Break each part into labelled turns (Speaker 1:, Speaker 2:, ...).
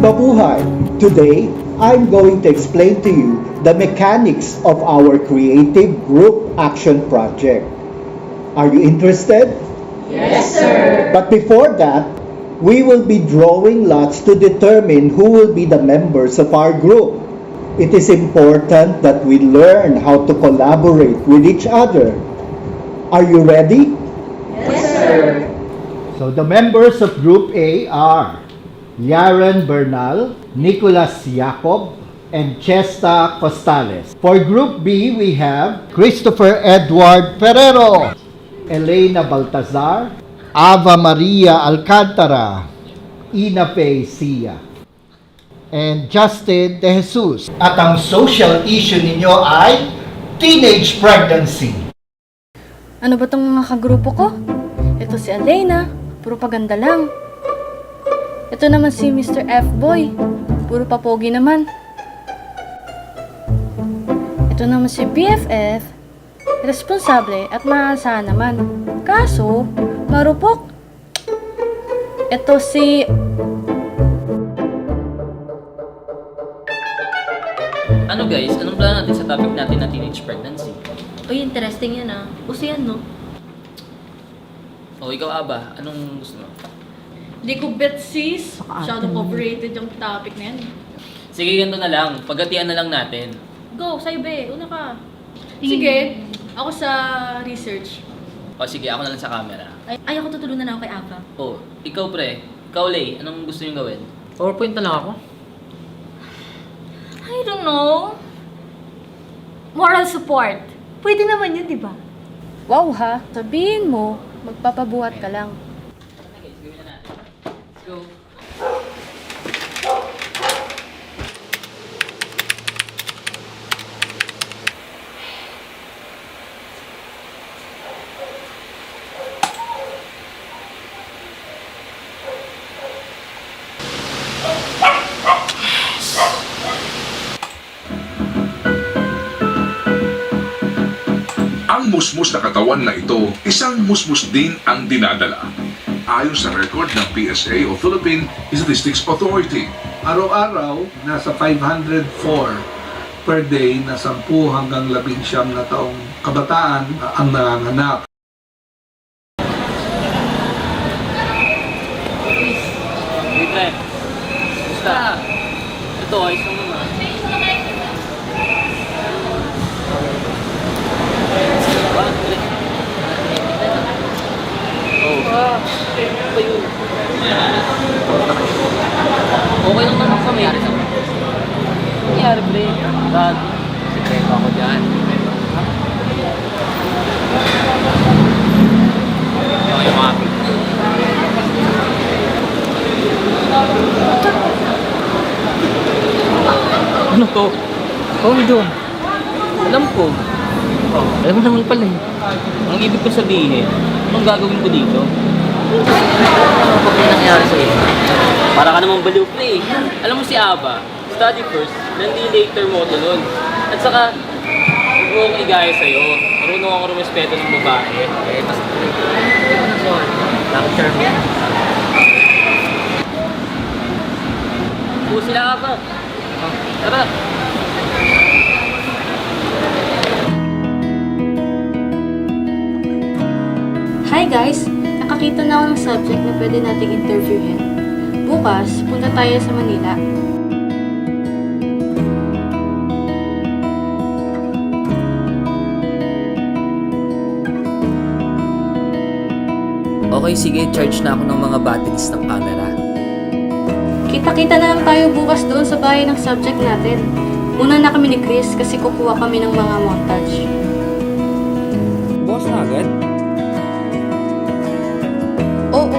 Speaker 1: Mabuhay! Today, I'm going to explain to you the mechanics of our creative group action project. Are you interested?
Speaker 2: Yes, sir.
Speaker 1: But before that, we will be drawing lots to determine who will be the members of our group. It is important that we learn how to collaborate with each other. Are you ready?
Speaker 2: Yes, sir.
Speaker 1: So the members of Group A are Yaren Bernal, Nicolas Jacob, and Chesta Costales. For Group B, we have Christopher Edward Ferrero, Elena Baltazar, Ava Maria Alcantara, Ina Faye Sia, and Justin De Jesus. At ang social issue ninyo ay teenage pregnancy.
Speaker 3: Ano ba tong mga kagrupo ko? Ito si Elena, puro paganda lang. Ito naman si Mr. F-Boy, puro papogi naman. Ito naman si BFF, responsable at maaasahan naman. Kaso, marupok. Ito si...
Speaker 4: Ano guys, anong plano natin sa topic natin na teenage pregnancy?
Speaker 2: Uy, interesting yan ah. Uso yan, no?
Speaker 4: O ikaw Aba, anong gusto mo?
Speaker 5: Hindi ko bet sis. Masyadong overrated yung topic na yan.
Speaker 4: Sige, ganito na lang. Paggatian na lang natin.
Speaker 5: Go, sa'yo be. Una ka. Sige, ako sa research.
Speaker 4: O sige, ako na lang sa camera.
Speaker 2: Ay, ako tutulungan na ako kay Ava.
Speaker 4: O, ikaw pre. Ikaw Lay, anong gusto nyo gawin?
Speaker 6: PowerPoint na lang ako.
Speaker 2: I don't know. Moral support. Pwede naman yun, di ba?
Speaker 3: Wow ha, sabihin mo, magpapabuhat ka lang.
Speaker 4: Guys, gawin na natin. Let's go.
Speaker 7: Ang musmus na katawan na ito, isang musmus din ang dinadala. Ayon sa record ng PSA o Philippine Statistics Authority.
Speaker 8: Araw-araw, nasa 504 per day na 10 hanggang 19 na taong kabataan ang nanganganak.
Speaker 4: Hey pre. Basta. Ito, ayos lang naman. Okay lang naman kami. Nangyari, pre. Dad, sikreto ako dyan. Okay, mga ano to? Hold on. Alam ko. Alam mo naman pala eh. Ang ibig ko sabihin, anong gagawin ko dito? Ano pa ba nangyari sa'yo? Para ka naman baliw pre. Alam mo si Aba, study first, then di later mo tulon. At saka, huwag mo akong igaya sa'yo. Marunong ako rumespeto ng babae. Eh, tas hindi mo na sorry. Long-term yan. Sila Aba. Tara.
Speaker 3: Hi guys! Nakakita na ako ng subject na pwede nating interviewin. Bukas, punta tayo sa Manila.
Speaker 6: Okay, sige, charge na ako ng mga batteries ng camera.
Speaker 3: Kita-kita na lang tayo bukas doon sa bahay ng subject natin. Una na kami ni Chris kasi kukuha kami ng mga montage.
Speaker 6: Boss na agad?
Speaker 3: Oo.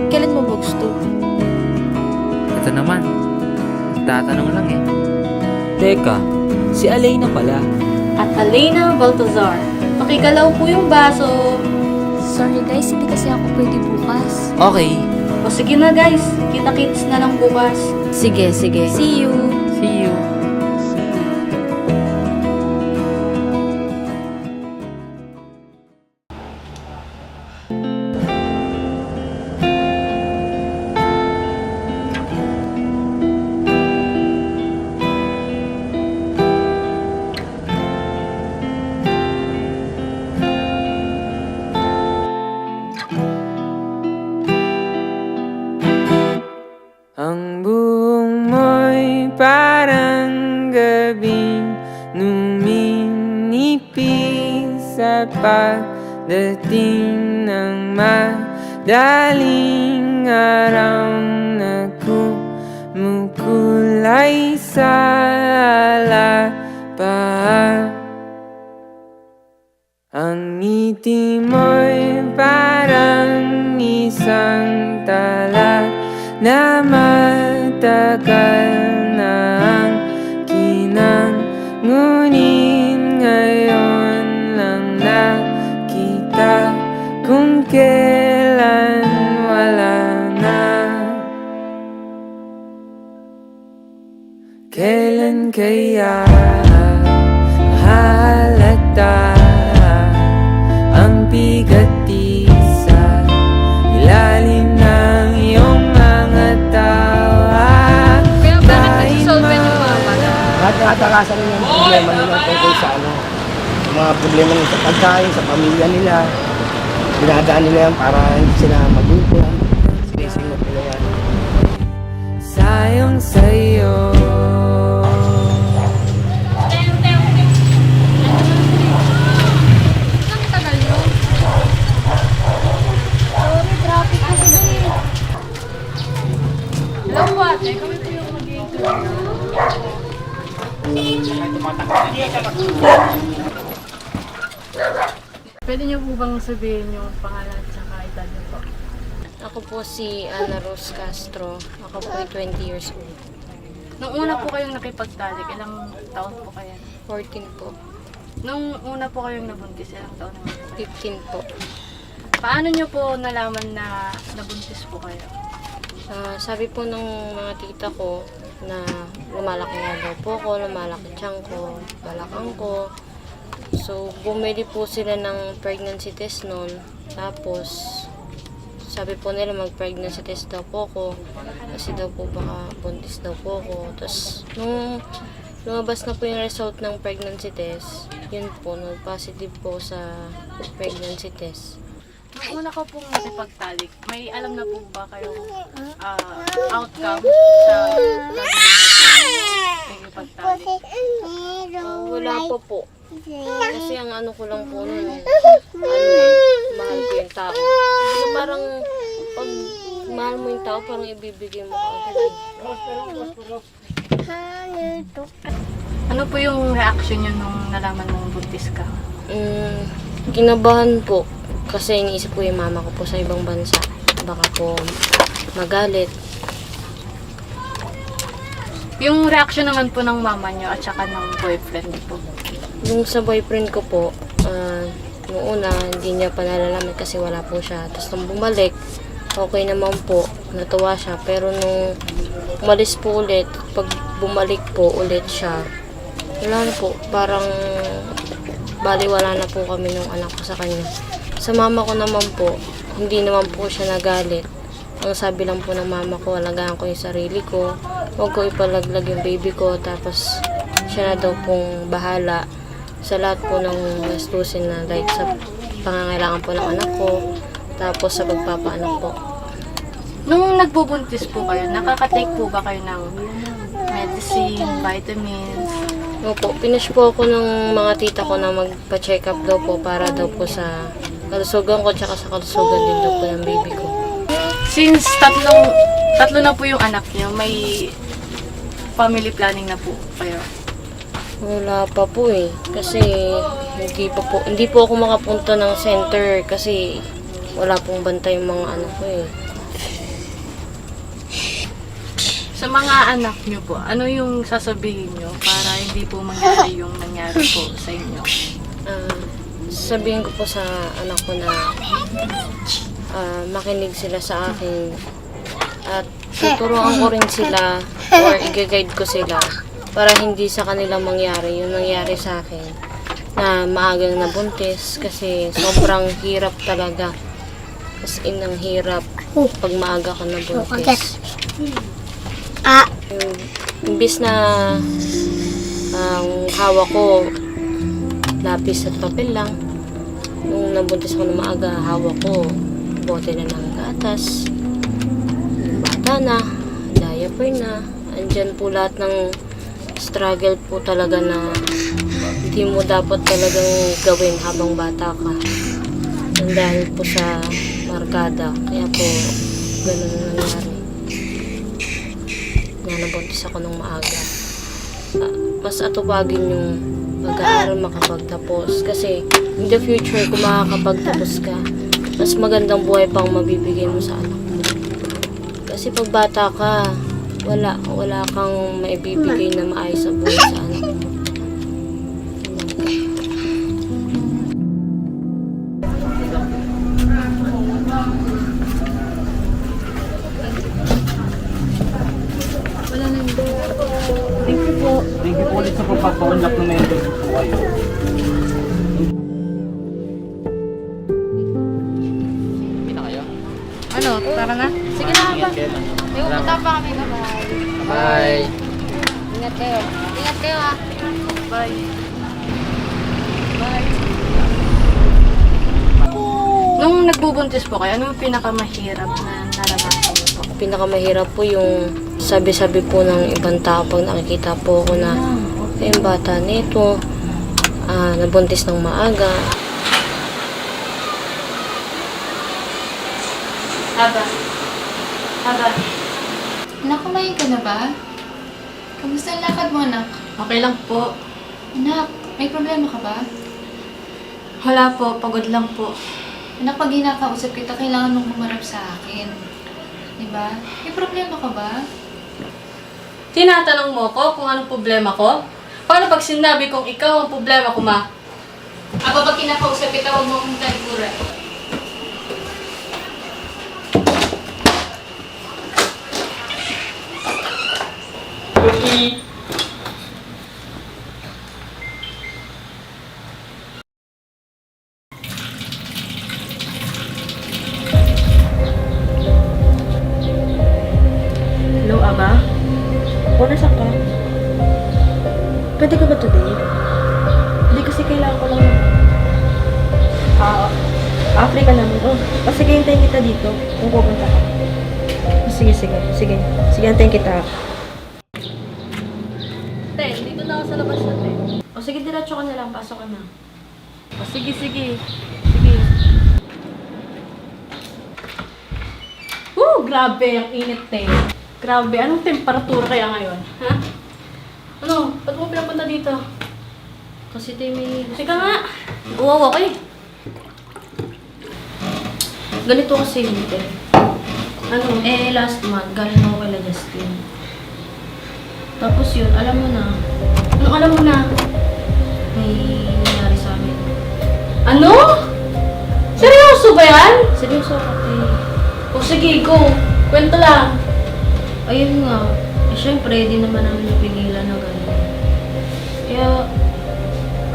Speaker 3: Kailan mo gusto?
Speaker 6: Ito naman. Tatanong lang eh. Teka, si Elena pala.
Speaker 3: At Elena Baltazar. Pakigalaw po yung baso.
Speaker 2: Sorry guys, hindi kasi ako pwede bukas.
Speaker 6: Okay.
Speaker 3: O sige na guys, kita-kits na lang bukas.
Speaker 2: Sige, sige. See you.
Speaker 6: See you.
Speaker 9: parang gabing numinipis sa pagdating ng madaling araw na kumukulay sa alapaap. Ang ngiti mo'y parang isang tala na matagal na ang kinang, ngunit ngayon lang nakita kung kailan wala na. Kailan kaya halata ang bigat di sa ilalim ng iyong mga tawa?
Speaker 5: Kaya bakit nag-solve yung mama na?
Speaker 10: Natakasan nila yung problema nila tungkol sa mga problema nila sa pagkain, sa pamilya nila. Dinadaan nila yan para hindi sila magutom. Sinisingot nila yan.
Speaker 9: Sayang sa'yo.
Speaker 5: Ang tagal nyo.
Speaker 2: Sorry, traffic kasi doon.
Speaker 5: Hello po ate, kami po yung mag-i-tour. Pwede niyo po bang sabihin yung pangalan at saka edad niyo po?
Speaker 3: Ako po si Ana Rose Castro. Ako po ay 20 years old.
Speaker 5: Nung una po kayong nakipagtalik, ilang taon po kayo?
Speaker 3: 14 po.
Speaker 5: Nung una po kayong nabuntis, ilang taon naman po?
Speaker 3: 15 po.
Speaker 5: Paano niyo po nalaman na nabuntis po kayo?
Speaker 3: Sabi po ng mga tita ko na lumalaki nga daw po ko, lumalaki tiyan ko, balakang ko. So, bumili po sila ng pregnancy test noon. Tapos, sabi po nila mag-pregnancy test daw po ko. Kasi daw po baka buntis daw po ko. Tapos, nung lumabas na po yung result ng pregnancy test, yun po, nag-positive po sa pregnancy test.
Speaker 5: Nung una ko pong nakipagtalik, may alam na po ba kayong outcome sa nakipagtalik?
Speaker 3: Wala po. Kasi ang ano ko lang po nun, mahal ko yung tao. So, parang pag mahal mo yung tao, parang ibibigay mo agad.
Speaker 5: Ano po yung reaction niyo nung nalaman mong buntis ka?
Speaker 3: Kinabahan po. Kasi iniisip ko yung mama ko po sa ibang bansa. Baka po magalit.
Speaker 5: Yung reaction naman po ng mama niyo at saka ng boyfriend niyo po?
Speaker 3: Yung sa boyfriend ko po, noong una, hindi niya pa nalalaman kasi wala po siya. Tapos nung bumalik, okay naman po, natuwa siya. Pero nung umalis po ulit, pag bumalik po ulit siya, wala na po, parang baliwala na po kami nung anak ko sa kanya. Sa mama ko naman po, hindi naman po siya nagalit. Ang sabi lang po ng mama ko, alagaan ko yung sarili ko, huwag ko ipalaglag yung baby ko, tapos siya na daw pong bahala sa lahat po ng gastusin na like sa pangangailangan po ng anak ko, tapos sa pagpapaanak po.
Speaker 5: Nung nagbubuntis po kayo, nakaka-take po ba kayo ng medicine, vitamins?
Speaker 3: Opo, finish po ako ng mga tita ko na magpa-check up daw po para daw po sa kalusugan ko tsaka sa kalusugan din daw po ng baby ko.
Speaker 5: Since tatlo na po yung anak niyo, may family planning na po kayo?
Speaker 3: Wala pa po eh. Kasi hindi po ako makapunta ng center kasi wala pong bantay yung mga anak ko eh.
Speaker 5: Sa mga anak niyo po, ano yung sasabihin niyo para hindi po mangyari yung nangyari po sa inyo?
Speaker 3: Sabihin ko po sa anak ko na makinig sila sa akin at tuturuan ko rin sila or i-guide ko sila para hindi sa kanila mangyari yung nangyari sa akin na maagang nabuntis kasi sobrang hirap talaga. As in, ang hirap pag maaga ka nabuntis. Imbis na ang hawak ko lapis at papel lang, nung nabuntis ko na maaga, hawak ko bote na ng gatas, bata na, diaper na, andyan po lahat ng struggle po talaga na hindi mo dapat talagang gawin habang bata ka. Dahil po sa markada. Kaya po, ganun na nangyari. Nabuntis ako nung maaga. Mas atupagin yung pag-aaral makapagtapos. Kasi in the future, kung makakapagtapos ka, mas magandang buhay pang mabibigay mo sa anak mo. Kasi pag bata ka, wala kang maibibigay na maayos sa buhay sa anak mo.
Speaker 4: Thank you po ulit sa pagpapaunlak ng member po kayo. Kita kayo?
Speaker 5: Ano, tara na? Sige na ba? May pupunta pa kami na.
Speaker 4: Bye!
Speaker 3: Ingat kayo. Ingat kayo ha.
Speaker 5: Bye. Nung nagbubuntis po kayo, ano yung pinakamahirap na naranasan niyo po?
Speaker 3: Pinakamahirap po yung sabi-sabi po ng ibang tao pag nakikita po ako na yung bata nito, nabuntis ng maaga.
Speaker 5: Aba.
Speaker 11: Anak, kumain ka na ba? Kamusta ang lakad mo, anak?
Speaker 5: Okay lang po.
Speaker 11: Anak, may problema ka ba?
Speaker 5: Wala po, pagod lang po.
Speaker 11: Anak, pag hinakausap kita, kailangan mong humarap sa akin. Diba? May problema ka ba?
Speaker 5: Tinatanong mo ko kung anong problema ko? Paano pag sinabi kong ikaw ang problema ko, ma?
Speaker 11: Aba, pag kinakausap kita, huwag mo akong talibura.
Speaker 3: Hello, Aba? O, nasan ka? Pwede ka ba today? Hindi kasi kailangan ko lang Africa naman. Oh, sige, hintayin kita dito kung pupunta ka. Sige, hintayin kita.
Speaker 5: Te, dito na ako sa labas na, te.
Speaker 3: O, sige, diretso ka na lang. Pasok ka na.
Speaker 5: O, sige. Grabe, ang init, te. Grabe, anong temperatura kaya ngayon? Ha? Ano? Ba't mo pinapunta dito?
Speaker 3: Kasi tayo may...
Speaker 5: Sige nga. Uwawa ka eh.
Speaker 3: Ganito kasi yun, te.
Speaker 5: Ano?
Speaker 3: Last month, galing ako kay Justin. Tapos yun, alam mo na,
Speaker 5: Anong alam mo na?
Speaker 3: may nangyari sa amin.
Speaker 5: Ano? Seryoso ba yan?
Speaker 3: Seryoso ako, te.
Speaker 5: O sige, go. Kwento lang.
Speaker 3: Ayun nga, syempre, di naman namin napigilan na gano'n. Kaya,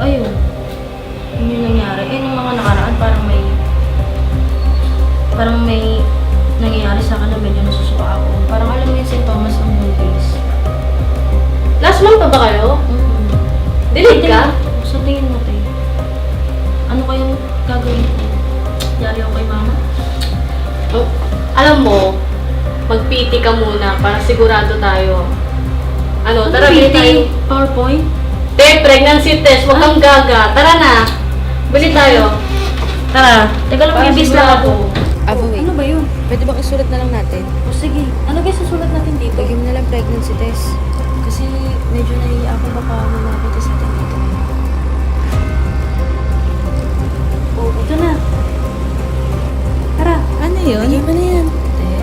Speaker 3: ayun, yun yung nangyari. Nung mga nakaraan, parang may nangyayari sa akin na medyo nasusuka ako. Parang alam mo yung sintomas ng buntis.
Speaker 5: Last month pa ba kayo? Delete ka?
Speaker 3: Sa tingin mo, te, ano kayang gagawin ko? Yari ako kay mama?
Speaker 5: Oh, alam mo, mag-PT ka muna para sigurado tayo. Ano, tara, bili tayo.
Speaker 3: PowerPoint?
Speaker 5: Te, pregnancy test, huwag kang gaga. Tara na. Bili tayo. Tara.
Speaker 3: Teka lang,
Speaker 5: Para
Speaker 3: bibis lang ako.
Speaker 5: sigurado.
Speaker 3: Ano ba yun? Pwede bang isulat na lang natin? O sige, ano ba susulat natin dito? Lagyan mo na lang pregnancy test. Kasi medyo nahiya ako baka mamapita sa atin dito.
Speaker 5: Oh, ito na. Tara.
Speaker 9: Ano yun?
Speaker 3: Lagyan mo na yan.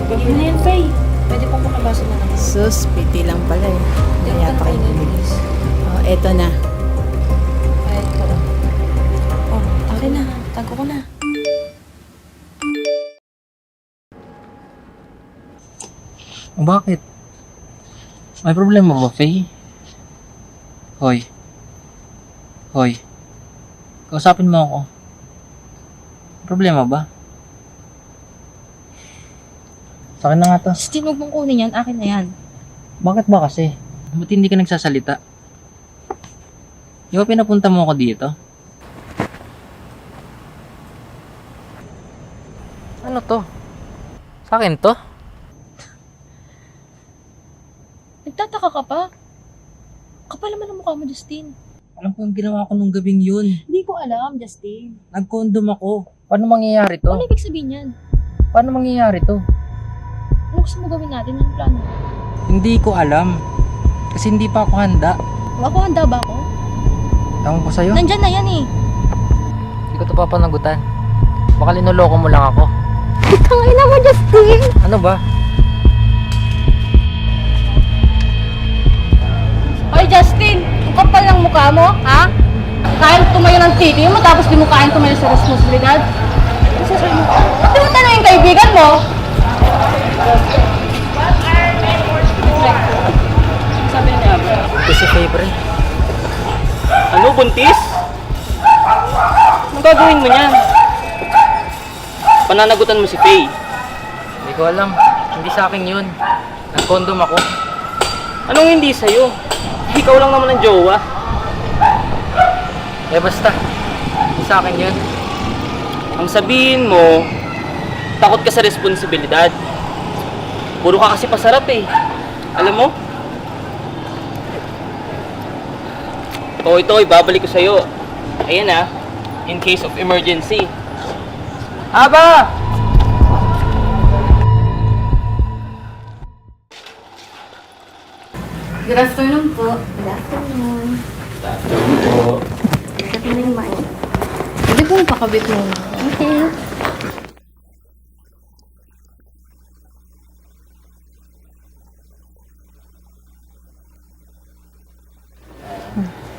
Speaker 5: Bili na yan, Faye.
Speaker 3: Pwede pong makabasa na lang.
Speaker 9: Sus, piti lang pala eh. Kaya pa kayo bilis. Oh, eto na.
Speaker 3: Kahit ko lang. Oh, akin na. Tago ko na.
Speaker 4: Bakit? May problema ba, Faye? Hoy. Kausapin mo ako. Problema ba? Sa akin na nga to.
Speaker 3: Steve, huwag mong kunin yan. Akin na yan.
Speaker 4: Bakit ba kasi? Ba't hindi ka nagsasalita? Di ba pinapunta mo ako dito? Ano to? Sa akin to?
Speaker 5: Nagtataka ka pa? Kapal naman ang mukha mo, Justin.
Speaker 6: Alam ko yung ginawa ko nung gabing yun.
Speaker 5: Hindi ko alam, Justin.
Speaker 6: Nag-condom ako. Paano mangyayari to?
Speaker 5: Ano ibig sabihin yan?
Speaker 6: Paano mangyayari to?
Speaker 5: Ano gusto mo gawin natin? Anong plano?
Speaker 6: Hindi ko alam. Kasi hindi pa ako handa.
Speaker 5: Ako, handa ba ako?
Speaker 6: Ewan ko sa'yo.
Speaker 5: Nandyan na yan eh.
Speaker 6: Hindi ko to papanagutan. Baka linoloko mo lang ako.
Speaker 2: Tangina mo, Justin!
Speaker 6: Ano ba?
Speaker 5: Hoy, Justin! Ang kapal ng mukha mo, ha? Kaya tumayo ng titi mo, tapos di mo kaya tumayo sa responsibilidad? Ano sasabihin mo? Di mo tanong yung kaibigan mo? Sabi niya,
Speaker 6: Ito si Fabre.
Speaker 4: Ano, buntis? Anong gagawin mo niyan? Pananagutan mo si Faye.
Speaker 6: Hindi ko alam. Hindi sa akin yun. Nag-condom ako.
Speaker 4: Anong hindi sa'yo? Ikaw lang naman ang jowa.
Speaker 6: Eh basta. Hindi sa akin yun.
Speaker 4: Ang sabihin mo, takot ka sa responsibilidad. Puro ka kasi pasarap eh. Alam mo? O ito, ibabalik ko sa'yo. Ayan ah, in case of emergency. Aba!
Speaker 5: Good afternoon po.
Speaker 2: Good afternoon.
Speaker 5: Ito na yung mic. Pwede po pakabit mo.
Speaker 2: Okay.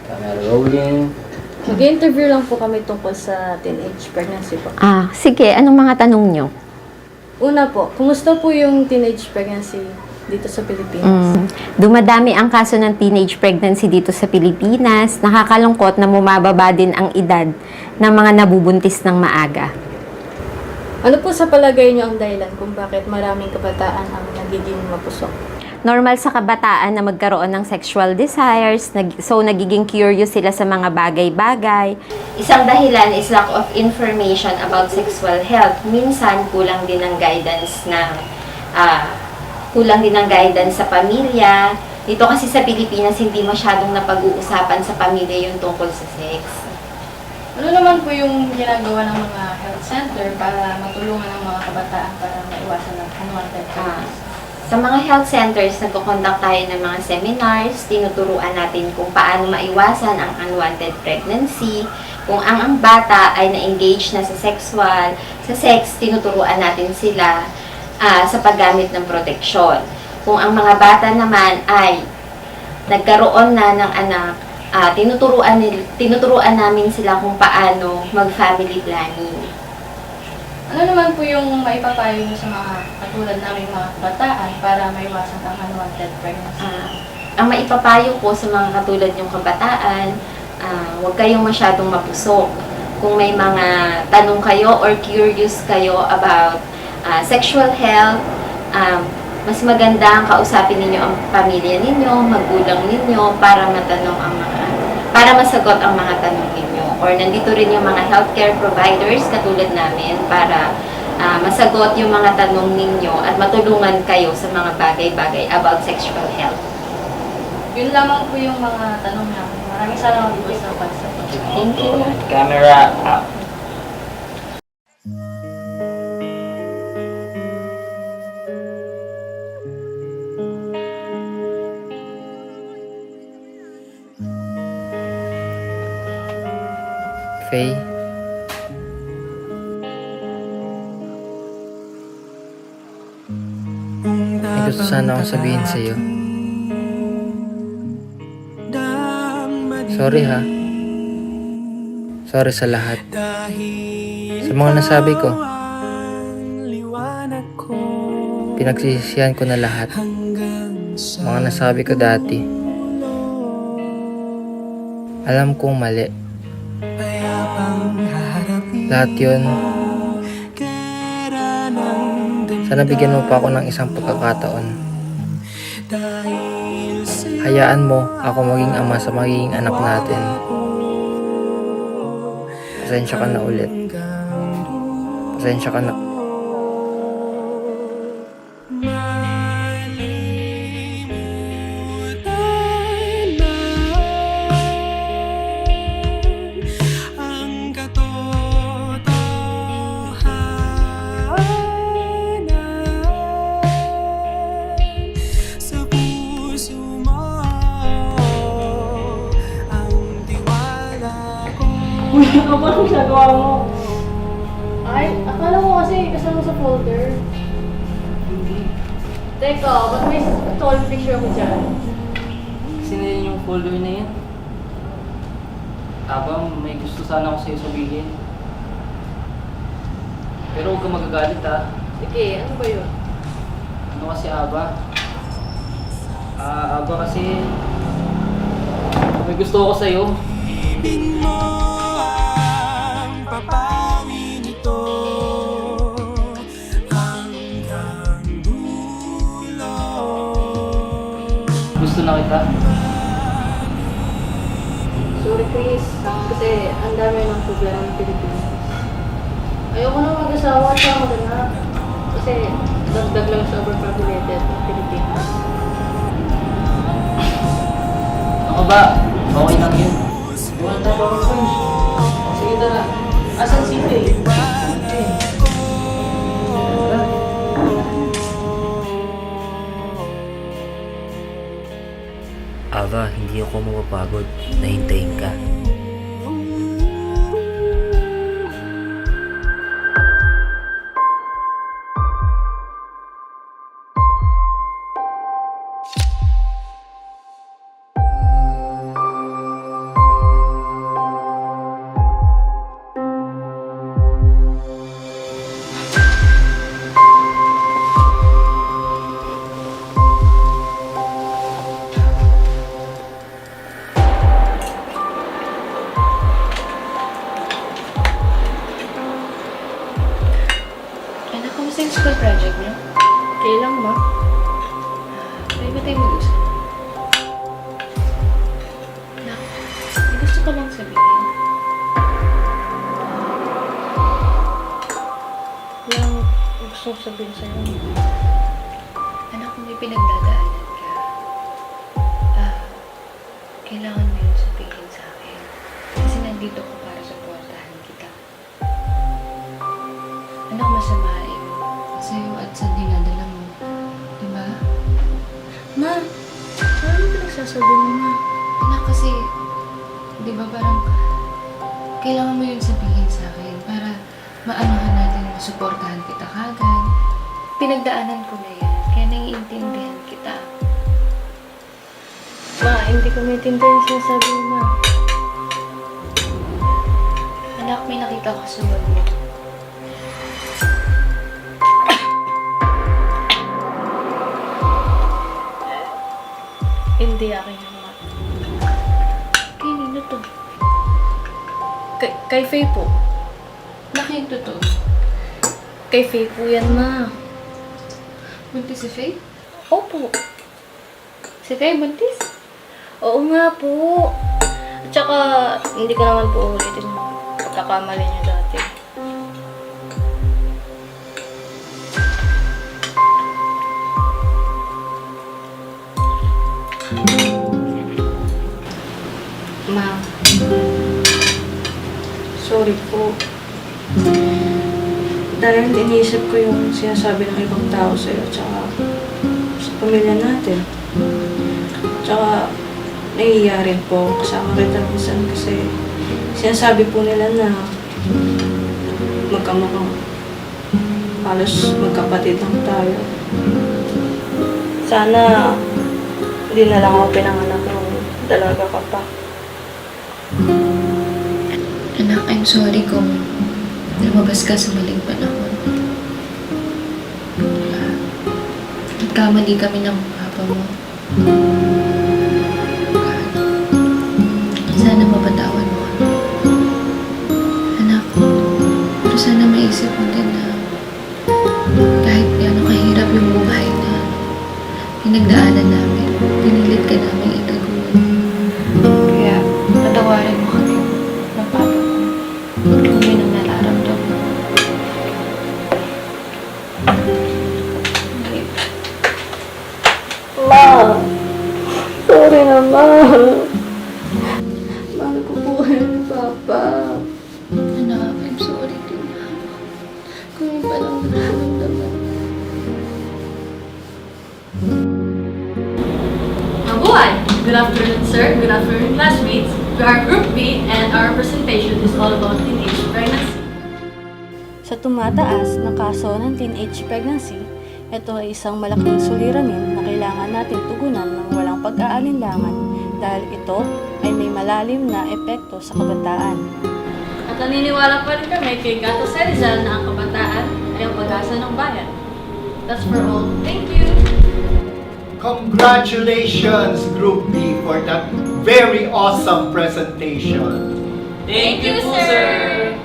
Speaker 4: Camera rolling.
Speaker 5: Mag-interview lang po kami tungkol sa teenage pregnancy po.
Speaker 2: Sige. Anong mga tanong nyo?
Speaker 5: Una po, kumusta po yung teenage pregnancy dito sa Pilipinas?
Speaker 2: Dumadami ang kaso ng teenage pregnancy dito sa Pilipinas. Nakakalungkot na bumababa din ang edad ng mga nabubuntis ng maaga.
Speaker 5: Ano po sa palagay niyo ang dahilan kung bakit maraming kabataan ang nagiging mapusok?
Speaker 2: Normal sa kabataan na magkaroon ng sexual desires, so nagiging curious sila sa mga bagay-bagay. Isang dahilan is lack of information about sexual health. Minsan, kulang din ng guidance sa pamilya. Dito kasi sa Pilipinas, hindi masyadong napag-uusapan sa pamilya yung tungkol sa sex.
Speaker 5: Ano naman po yung ginagawa ng mga health center para matulungan ng mga kabataan para maiwasan ng unwanted pregnancy?
Speaker 2: Sa mga health centers, nagko-conduct tayo ng mga seminars, tinuturuan natin kung paano maiwasan ang unwanted pregnancy. Kung ang bata ay na-engage na sa sex, tinuturuan natin sila sa paggamit ng proteksyon. Kung ang mga bata naman ay nagkaroon na ng anak, tinuturuan namin sila kung paano mag-family planning.
Speaker 5: Ano naman po yung maipapayo niyo sa mga katulad namin mga kabataan para maiwasan ang unwanted pregnancy?
Speaker 2: Ang maipapayo ko sa mga katulad yung kabataan, huwag kayong masyadong mapusok. Kung may mga tanong kayo or curious kayo about sexual health, mas maganda ang kausapin ninyo ang pamilya ninyo, magulang ninyo para masagot ang mga tanong ninyo. Or nandito rin yung mga healthcare providers katulad namin para masagot yung mga tanong ninyo at matulungan kayo sa mga bagay-bagay about sexual health.
Speaker 5: Yun lamang po yung mga tanong namin. Maraming salamat po sa pagsagot.
Speaker 2: Thank you.
Speaker 4: Camera up.
Speaker 6: Faye. May gusto sana akong sabihin sa'yo. Sorry ha. Sorry sa lahat. Sa mga nasabi ko. Pinagsisisihan ko na lahat. Mga nasabi ko dati. Alam kong mali. Lahat yun. Sana bigyan mo pa ako ng isang pagkakataon. Hayaan mo ako maging ama sa magiging anak natin. Pasensya ka na ulit. Pasensya ka na.
Speaker 5: Ano ba ang ginagawa mo? Ay, akala ko kasi kasama sa folder. Teka, ba't may tall picture ko dyan?
Speaker 4: Sino yun yung folder na yan? Abang, may gusto sana ako sa'yo sabihin. Pero huwag ka magagalit ha.
Speaker 5: Sige, ano ba yun?
Speaker 4: Ano kasi Aba? Aba kasi may gusto ako sa'yo. Gusto na kita.
Speaker 5: Sorry Chris, kasi ang dami ng problema ng Pilipinas. Ayoko na mag-asawa at saka mag-anak. Kasi dagdag lang sa overpopulated ng Pilipinas.
Speaker 4: Ako ba? Okay lang yun. Wala tayo ako friends. Sige tara. Asan si Faye?
Speaker 6: Ava, hindi ako mapapagod. Nahintayin ka.
Speaker 11: Anak, kamusta yung school project niyo?
Speaker 5: Kailan ba?
Speaker 11: Pwede ba tayo mag-usap? Anak, may gusto ka bang sabihin?
Speaker 5: Yung gusto ko sabihin sa'yo.
Speaker 11: Anak, kung may pinagdadaanan ka, kailangan mo yun sabihin sa akin. Kasi nandito ko para supportahan kita. Anak, masamain sa'yo at sa dinadala mo. Diba?
Speaker 5: Ma, ano pinagsasabi mo, ma?
Speaker 11: Anak, kasi, di ba parang, kailangan mo yun sabihin sa akin para maanohan natin, masuportahan kita kagad. Pinagdaanan ko na yan, kaya naiintindihan kita.
Speaker 5: Ma, hindi ko maintindihan yung sinasabi mo, ma.
Speaker 11: Anak, may nakita ko sa wall mo.
Speaker 5: Hindi akin yung ma.
Speaker 11: Kay Nino to.
Speaker 5: Kay Faye po.
Speaker 11: Nakita to.
Speaker 5: Kay Faye po yan, ma.
Speaker 11: Buntis si Faye?
Speaker 5: Opo.
Speaker 11: Si Faye buntis?
Speaker 5: Oo nga po. At saka, hindi ko naman po ulitin yung pagkakamali niyo dati. Ma, sorry po. Dahil iniisip ko yung sinasabi ng ibang tao sa'yo tsaka sa pamilya natin. Tsaka nahihiya rin po kasama kita minsan kasi sinasabi po nila na magkamukhang halos magkapatid lang tayo. Sana hindi na lang ako pinanganak nung dalaga ka pa.
Speaker 11: Anak, I'm sorry kung lumabas ka sa maling panahon. Nagkamali kami ng papa mo. Sana mapatawan mo kami. Anak, pero sana maisip mo din na kahit gaano kahirap yung buhay na pinagdaanan namin, pinilit ka namin itaguan. Kaya, patawarin mo kami ng papa mo kung yun ang nararamdaman mo.
Speaker 5: Ma! Sorry na, ma! Mahal ko po kayo ni Papa.
Speaker 11: Anak, I'm sorry din. Kung yun palang nararamdaman.
Speaker 5: Mabuhay! Good afternoon, sir. Good afternoon, classmates.
Speaker 12: We are Group B and our presentation is all about teenage pregnancy.
Speaker 5: Sa tumataas na kaso ng teenage pregnancy, ito ay isang malaking suliranin na kailangan natin tugunan ng walang pag-aalinlangan dahil ito ay may malalim na epekto sa kabataan.
Speaker 12: At naniniwala pa rin kami kay Gato Serizal na ang kabataan ay ang pag-asa ng bayan. That's for all. Thank you!
Speaker 1: Congratulations, Group B, for that very awesome presentation.
Speaker 12: Thank you, sir!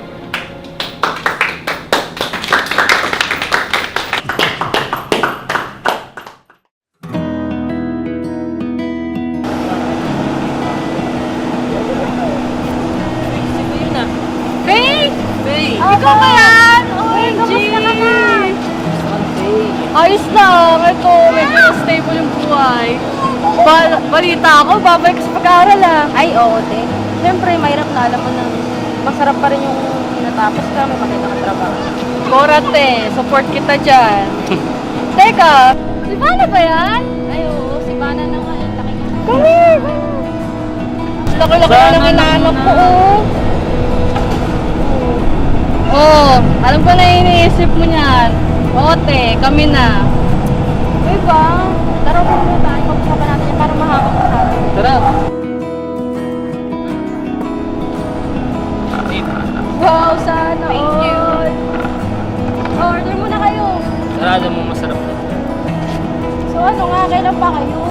Speaker 3: Faye!
Speaker 12: Faye!
Speaker 3: Ikaw ba yan? OMG! Ayos lang. Ito, medyo stable yung buhay. Balita ako, babalik ka sa pag-aaral ah. Ay, oo, te. Siyempre, mahirap na alam mo na masarap pa rin yung natapos ka, may magandang trabaho. Korate, support kita dyan. Teka, si Vana ba yan? Ay, oo, si Vana na nga. Laki niya. Kami! Laki-laki na ng inaanok ko, oh. Oh, alam ko na iniisip mo niyan. Ote, kami na. Uy ba? Tara po muna tayo. Mag-usapan natin yan para mahaba pa natin.
Speaker 4: Tara!
Speaker 3: Wow, sana all. Thank you. Oh, order muna kayo.
Speaker 4: Sarado mo masarap na.
Speaker 3: So ano nga, kailan pa kayo?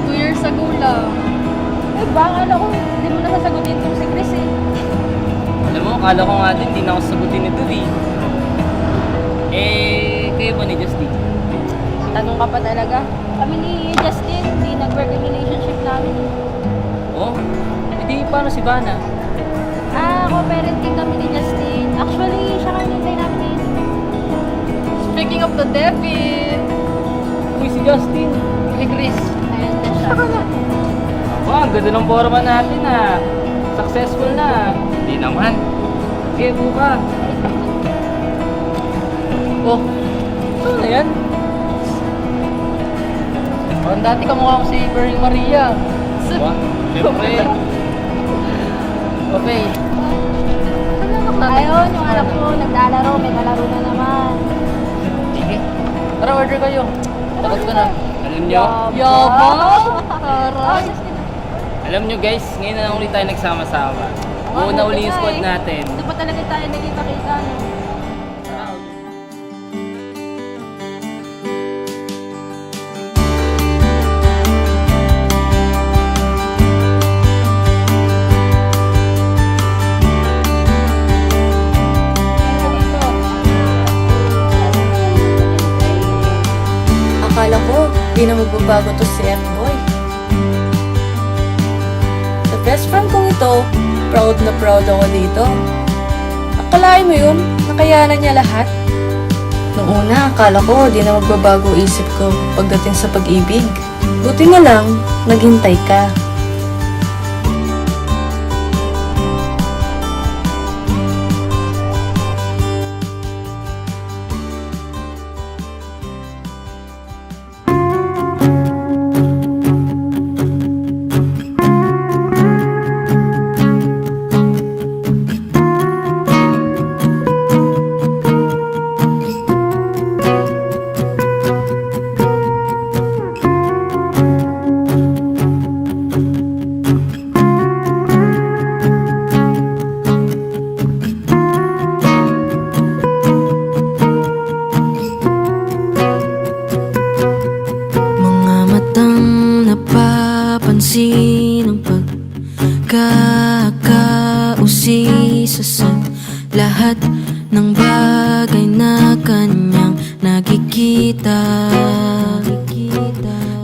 Speaker 3: 2 years ago lang. Uy ba? Akala ko, hindi mo na sasagutin itong si Chris eh.
Speaker 4: Alam mo, akala ko nga din, hindi na ako sagutin ito eh. Kayo ba ni Justin?
Speaker 3: Tanong ka pa talaga. Kami ni Justin, hindi nag-work yung relationship namin.
Speaker 4: Oh? Hindi, paano si Vana?
Speaker 3: Co-parenting kami ni Justin. Actually, siya kami nintay namin. Speaking of the David.
Speaker 4: Uy, si Justin.
Speaker 3: Si Chris. Ayan na siya.
Speaker 4: Aba, ang ganda ng forma natin ah. Successful na. Hindi naman. Sige, buka. Oh, ano na yan?
Speaker 3: Oh, dati kamukha ko si Bernie Maria.
Speaker 4: Diba? Siyempre.
Speaker 3: Okay. Ayun, yung anak ko, naglalaro. May kalaro na naman.
Speaker 4: Sige. Tara, order kayo. Takot ko na. Alam nyo?
Speaker 3: Yabang! Aray!
Speaker 4: Alam nyo guys, ngayon na lang ulit tayo nagsama-sama. Una uli yung squad natin.
Speaker 3: Ito pa talaga tayo nagkita-kita, no?
Speaker 5: Akala ko, di na magbabago to si F-Boy. Sa best friend kong ito, proud na proud ako dito. Akalain mo yun, nakayanan niya lahat. Noong una, akala ko di na magbabago isip ko pagdating sa pag-ibig. Buti na lang, naghintay ka.
Speaker 13: Napapansin ang pagkakausisa sa lahat ng bagay na kanyang nakikita.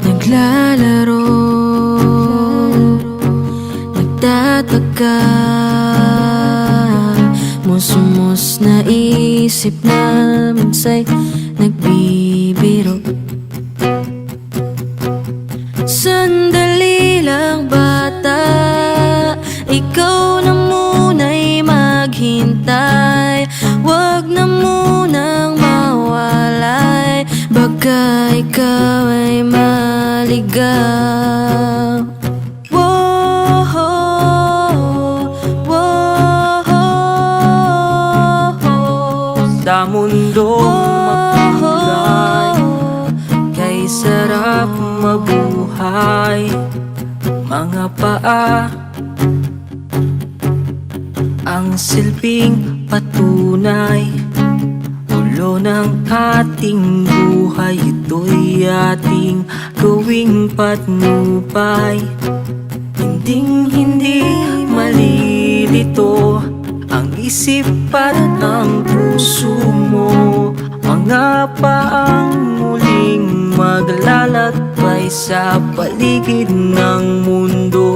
Speaker 13: Naglalaro, nagtataka, musumos na isip na minsay nagbibiro. Sandali lang bata, ikaw na muna'y maghintay. Wag na munang mawalay, baka ikaw ay maligaw. Whoa, sarap mabuhay. Mga paa ang silbing patunay, ulo ng ating buhay. Ito'y ating gawing patnubay. Hindi malilito ang isip at ang puso mo. Mga paang muling maglalakbay sa paligid ng mundo.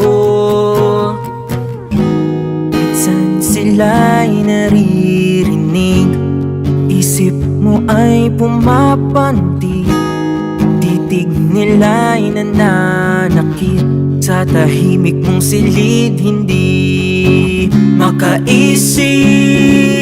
Speaker 13: Minsan sila'y naririnig, isip mo ay pumapantig. Titig nila'y nananakit sa tahimik mong silid. Hindi makaisip